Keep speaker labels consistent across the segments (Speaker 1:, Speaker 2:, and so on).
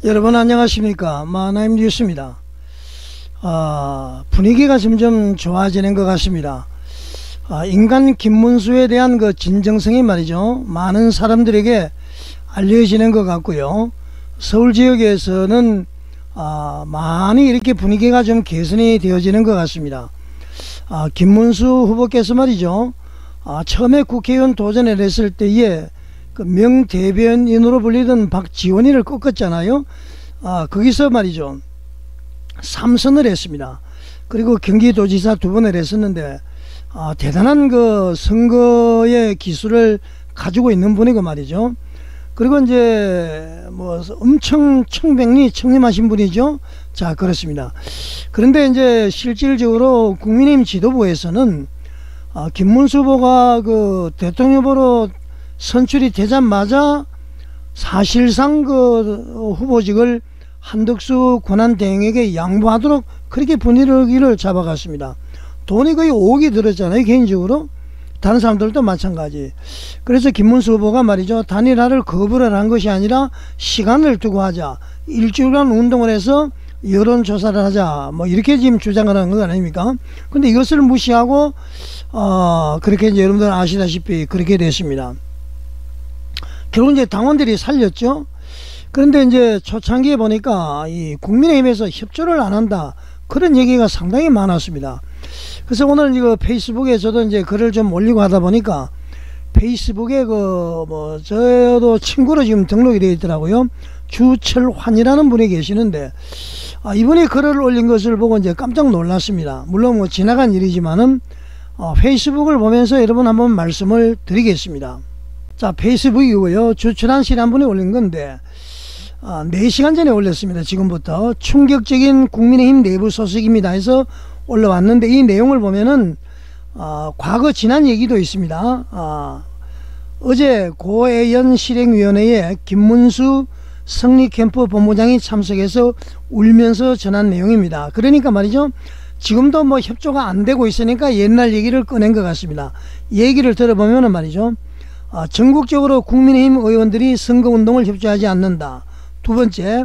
Speaker 1: 여러분 안녕하십니까, 마나임 뉴스입니다. 분위기가 점점 좋아지는 것 같습니다. 인간 김문수에 대한 그 진정성이 말이죠, 많은 사람들에게 알려지는 것 같고요. 서울 지역에서는 많이 이렇게 분위기가 좀 개선이 되어지는 것 같습니다. 김문수 후보께서 말이죠, 처음에 국회의원 도전을 했을 때에 그 명대변인으로 불리던 박지원이를 꺾었잖아요. 거기서 말이죠, 3선을 했습니다. 그리고 경기도지사 2번을 했었는데 대단한 그 선거의 기술을 가지고 있는 분이고 말이죠. 그리고 이제 뭐 엄청 청명하신 분이죠. 자, 그렇습니다. 그런데 이제 실질적으로 국민의힘 지도부에서는 김문수 후보가 그 대통령 후보로 선출이 되자마자 사실상 그 후보직을 한덕수 권한대행에게 양보하도록 그렇게 분위기를 잡아갔습니다. 돈이 거의 5억이 들었잖아요, 개인적으로. 다른 사람들도 마찬가지. 그래서 김문수 후보가 말이죠, 단일화를 거부를 한 것이 아니라 시간을 두고 하자, 일주일간 운동을 해서 여론조사를 하자, 뭐 이렇게 지금 주장을 한 거 아닙니까? 근데 이것을 무시하고 그렇게 이제 여러분들 아시다시피 그렇게 됐습니다. 결국 이제 당원들이 살렸죠. 그런데 이제 초창기에 보니까 이 국민의힘에서 협조를 안 한다, 그런 얘기가 상당히 많았습니다. 그래서 오늘 이거 페이스북에 저도 이제 글을 좀 올리고 하다 보니까 페이스북에 저도 친구로 지금 등록이 되어 있더라고요. 주철환이라는 분이 계시는데 이분이 글을 올린 것을 보고 이제 깜짝 놀랐습니다. 물론 뭐 지나간 일이지만은 페이스북을 보면서 여러분 한번 말씀을 드리겠습니다. 자, 페이스북이고요. 주철환 씨라는 분이 올린 건데 4시간 전에 올렸습니다. 지금부터 충격적인 국민의힘 내부 소식입니다 해서 올라왔는데, 이 내용을 보면은 과거 지난 얘기도 있습니다. 어제 고애연 실행위원회에 김문수 성리캠프 본부장이 참석해서 울면서 전한 내용입니다. 그러니까 말이죠, 지금도 뭐 협조가 안 되고 있으니까 옛날 얘기를 꺼낸 것 같습니다. 얘기를 들어보면 말이죠, 전국적으로 국민의힘 의원들이 선거운동을 협조하지 않는다. 두 번째,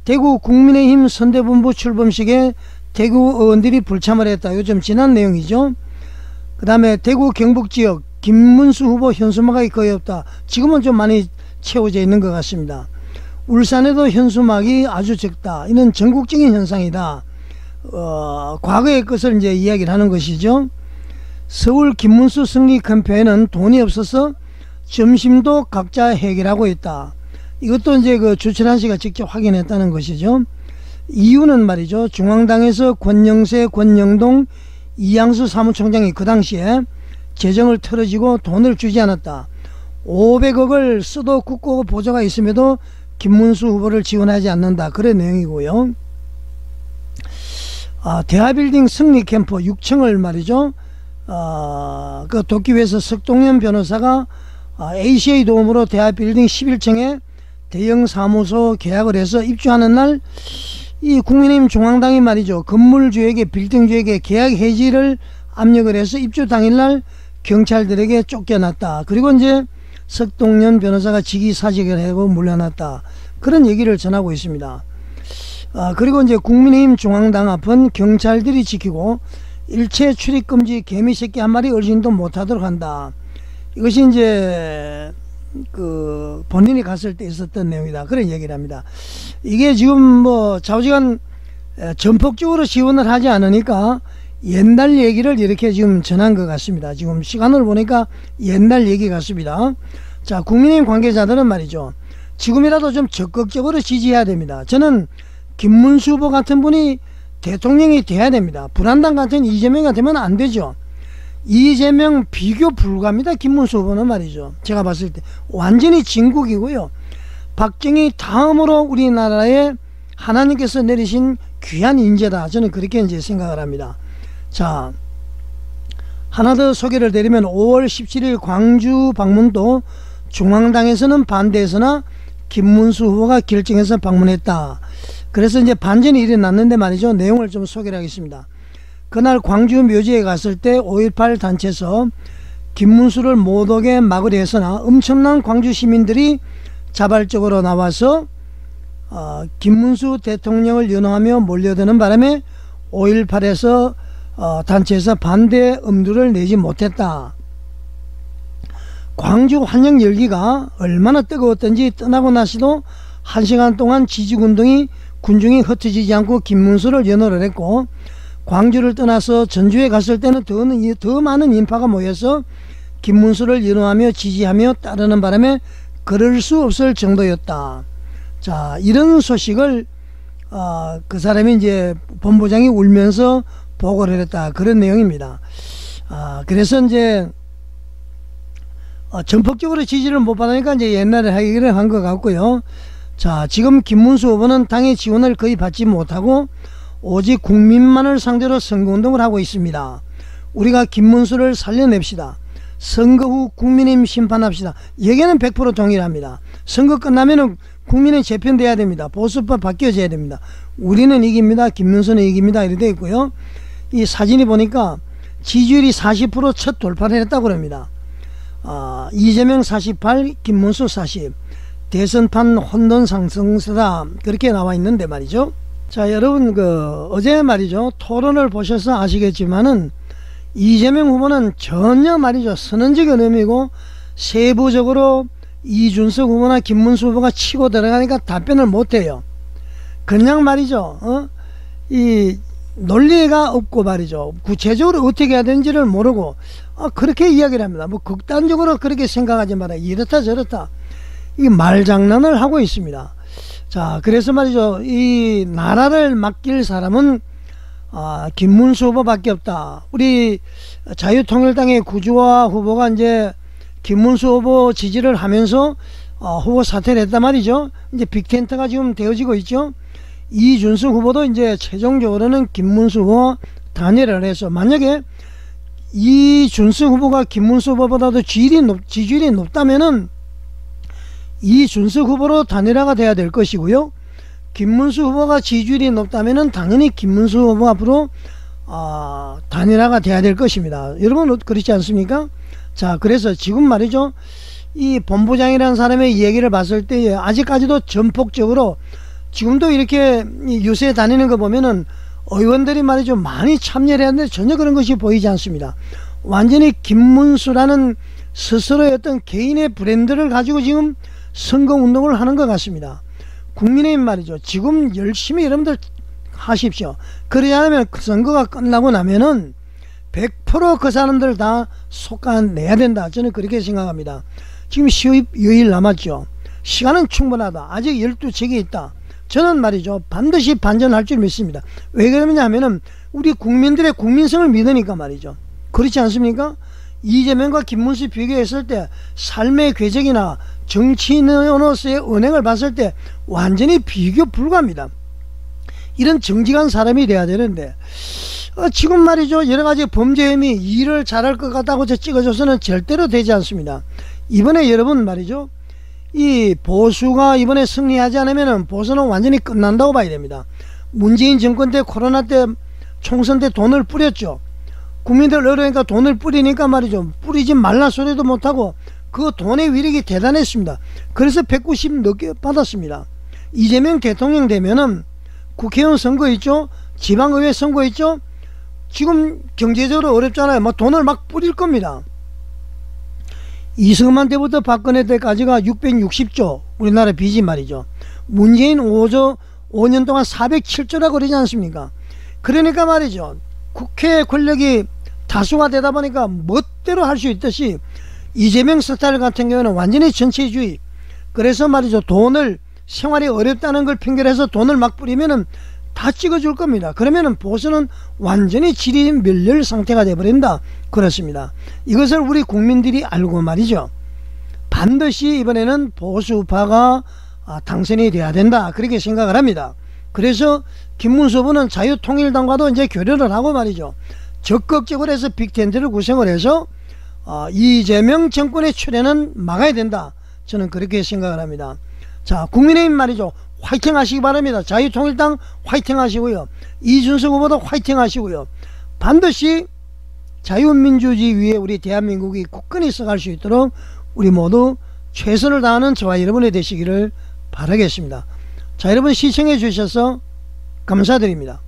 Speaker 1: 대구 국민의힘 선대본부 출범식에 대구 의원들이 불참을 했다. 요즘 지난 내용이죠. 그 다음에 대구 경북지역 김문수 후보 현수막이 거의 없다. 지금은 좀 많이 채워져 있는 것 같습니다. 울산에도 현수막이 아주 적다. 이는 전국적인 현상이다. 과거의 것을 이제 이야기를 하는 것이죠. 서울 김문수 승리 캠페인은 돈이 없어서 점심도 각자 해결하고 있다. 이것도 이제 그 주철환 씨가 직접 확인했다는 것이죠. 이유는 말이죠, 중앙당에서 권영세, 권영동, 이양수 사무총장이 그 당시에 재정을 틀어지고 돈을 주지 않았다. 500억을 써도 굳고 보조가 있음에도 김문수 후보를 지원하지 않는다. 그런 내용이고요. 대하빌딩 승리캠프 6층을 말이죠, 그 돕기 위해서 석동현 변호사가 ACA 도움으로 대하빌딩 11층에 대형 사무소 계약을 해서 입주하는 날 이 국민의힘 중앙당이 말이죠, 건물주에게, 빌딩주에게 계약 해지를 압력을 해서 입주 당일날 경찰들에게 쫓겨났다. 그리고 이제 석동현 변호사가 직위사직을 하고 물러났다. 그런 얘기를 전하고 있습니다. 그리고 이제 국민의힘 중앙당 앞은 경찰들이 지키고 일체 출입금지 개미새끼 한 마리 얼씬도 못하도록 한다. 이것이 이제 그 본인이 갔을 때 있었던 내용이다. 그런 얘기를 합니다. 이게 지금 뭐 좌우지간 전폭적으로 지원을 하지 않으니까 옛날 얘기를 이렇게 지금 전한 것 같습니다. 지금 시간을 보니까 옛날 얘기 같습니다. 자, 국민의힘 관계자들은 말이죠, 지금이라도 좀 적극적으로 지지해야 됩니다. 저는 김문수 후보 같은 분이 대통령이 돼야 됩니다. 불안당 같은 이재명이 되면 안 되죠. 이재명 비교 불가합니다. 김문수 후보는 말이죠, 제가 봤을 때 완전히 진국이고요. 박정희 다음으로 우리나라에 하나님께서 내리신 귀한 인재다. 저는 그렇게 이제 생각을 합니다. 자, 하나 더 소개를 드리면 5월 17일 광주 방문도 중앙당에서는 반대해서나 김문수 후보가 결정해서 방문했다. 그래서 이제 반전이 일어났는데 말이죠, 내용을 좀 소개를 하겠습니다. 그날 광주 묘지에 갔을 때 5.18 단체에서 김문수를 못 오게 막으려 했으나 엄청난 광주 시민들이 자발적으로 나와서 김문수 대통령을 연호하며 몰려드는 바람에 5.18에서 단체에서 반대 음두를 내지 못했다. 광주 환영 열기가 얼마나 뜨거웠던지 떠나고 나서도 1시간 동안 지지군중이 흩어지지 않고 김문수를 연호를 했고, 광주를 떠나서 전주에 갔을 때는 더 많은 인파가 모여서 김문수를 연호하며 지지하며 따르는 바람에 그럴 수 없을 정도였다. 자, 이런 소식을 그 사람이 이제 본부장이 울면서 보고를 했다, 그런 내용입니다. 그래서 이제 전폭적으로 지지를 못 받으니까 이제 옛날에 하기를 한 것 같고요. 자, 지금 김문수 후보는 당의 지원을 거의 받지 못하고 오직 국민만을 상대로 선거운동을 하고 있습니다. 우리가 김문수를 살려냅시다. 선거 후 국민의힘 심판합시다. 여기는 100% 동일합니다. 선거 끝나면은 국민은 재편돼야 됩니다. 보수법 바뀌어져야 됩니다. 우리는 이깁니다. 김문수는 이깁니다. 이렇게 되어 있고요. 이 사진이 보니까 지지율이 40% 첫 돌파를 했다고 합니다. 이재명 48, 김문수 40. 대선판 혼돈 상승세다, 그렇게 나와 있는데 말이죠. 자, 여러분 어제 말이죠, 토론을 보셔서 아시겠지만은 이재명 후보는 전혀 말이죠, 선언적인 의미고 세부적으로 이준석 후보나 김문수 후보가 치고 들어가니까 답변을 못해요. 그냥 말이죠, 이 논리가 없고 말이죠, 구체적으로 어떻게 해야 되는지를 모르고 그렇게 이야기를 합니다. 뭐 극단적으로 그렇게 생각하지 마라, 이렇다 저렇다, 이 말장난을 하고 있습니다. 자, 그래서 말이죠, 이 나라를 맡길 사람은 김문수 후보밖에 없다. 우리 자유통일당의 구주화 후보가 이제 김문수 후보 지지를 하면서 후보 사퇴를 했단 말이죠. 이제 빅텐트가 지금 되어지고 있죠. 이준석 후보도 이제 최종적으로는 김문수 후보와 단일화를 해서, 만약에 이준석 후보가 김문수 후보보다도 지지율이 높다면은 이준석 후보로 단일화가 돼야 될 것이고요. 김문수 후보가 지지율이 높다면은 당연히 김문수 후보 앞으로 단일화가 돼야 될 것입니다. 여러분 그렇지 않습니까? 자, 그래서 지금 말이죠, 이 본부장이라는 사람의 얘기를 봤을 때 아직까지도 전폭적으로 지금도 이렇게 유세에 다니는 거 보면은 의원들이 말이죠, 많이 참여를 하는데 전혀 그런 것이 보이지 않습니다. 완전히 김문수라는 스스로의 어떤 개인의 브랜드를 가지고 지금 선거운동을 하는 것 같습니다. 국민의힘 말이죠, 지금 열심히 여러분들 하십시오. 그러지 않으면 선거가 끝나고 나면은 100% 그 사람들 다 속아내야 된다, 저는 그렇게 생각합니다. 지금 12일 남았죠. 시간은 충분하다. 아직 12책이 있다. 저는 말이죠, 반드시 반전할 줄 믿습니다. 왜 그러냐 하면은 우리 국민들의 국민성을 믿으니까 말이죠. 그렇지 않습니까? 이재명과 김문수 비교했을 때 삶의 궤적이나 정치인으로서의 언행을 봤을 때 완전히 비교 불가합니다. 이런 정직한 사람이 돼야 되는데 지금 말이죠, 여러가지 범죄 혐의 일을 잘할 것 같다고 찍어줘서는 절대로 되지 않습니다. 이번에 여러분 말이죠, 이 보수가 이번에 승리하지 않으면 보수는 완전히 끝난다고 봐야 됩니다. 문재인 정권 때, 코로나 때, 총선 때 돈을 뿌렸죠. 국민들 어려우니까 돈을 뿌리니까 말이죠, 뿌리지 말라 소리도 못하고 그 돈의 위력이 대단했습니다. 그래서 190 넘게 받았습니다. 이재명 대통령 되면은 국회의원 선거 있죠, 지방의회 선거 있죠, 지금 경제적으로 어렵잖아요. 뭐 돈을 막 뿌릴 겁니다. 이승만 때부터 박근혜 때까지가 660조 우리나라 빚이 말이죠. 문재인 5년 동안 407조라고 그러지 않습니까? 그러니까 말이죠, 국회 권력이 다수가 되다 보니까 멋대로 할 수 있듯이 이재명 스타일 같은 경우는 완전히 전체주의. 그래서 말이죠, 돈을, 생활이 어렵다는 걸 핑계로 돈을 막 뿌리면은 다 찍어줄 겁니다. 그러면은 보수는 완전히 질이 멸렬 상태가 되어버린다, 그렇습니다. 이것을 우리 국민들이 알고 말이죠, 반드시 이번에는 보수파가 당선이 돼야 된다, 그렇게 생각을 합니다. 그래서 김문수 후보는 자유통일당과도 이제 교류를 하고 말이죠, 적극적으로 해서 빅텐트를 구성을 해서 이재명 정권의 출현은 막아야 된다, 저는 그렇게 생각을 합니다. 자, 국민의힘 말이죠, 화이팅 하시기 바랍니다. 자유통일당 화이팅 하시고요, 이준석 후보도 화이팅 하시고요, 반드시 자유민주주의 위에 우리 대한민국이 굳건히 서갈 수 있도록 우리 모두 최선을 다하는 저와 여러분이 되시기를 바라겠습니다. 자, 여러분 시청해 주셔서 감사드립니다.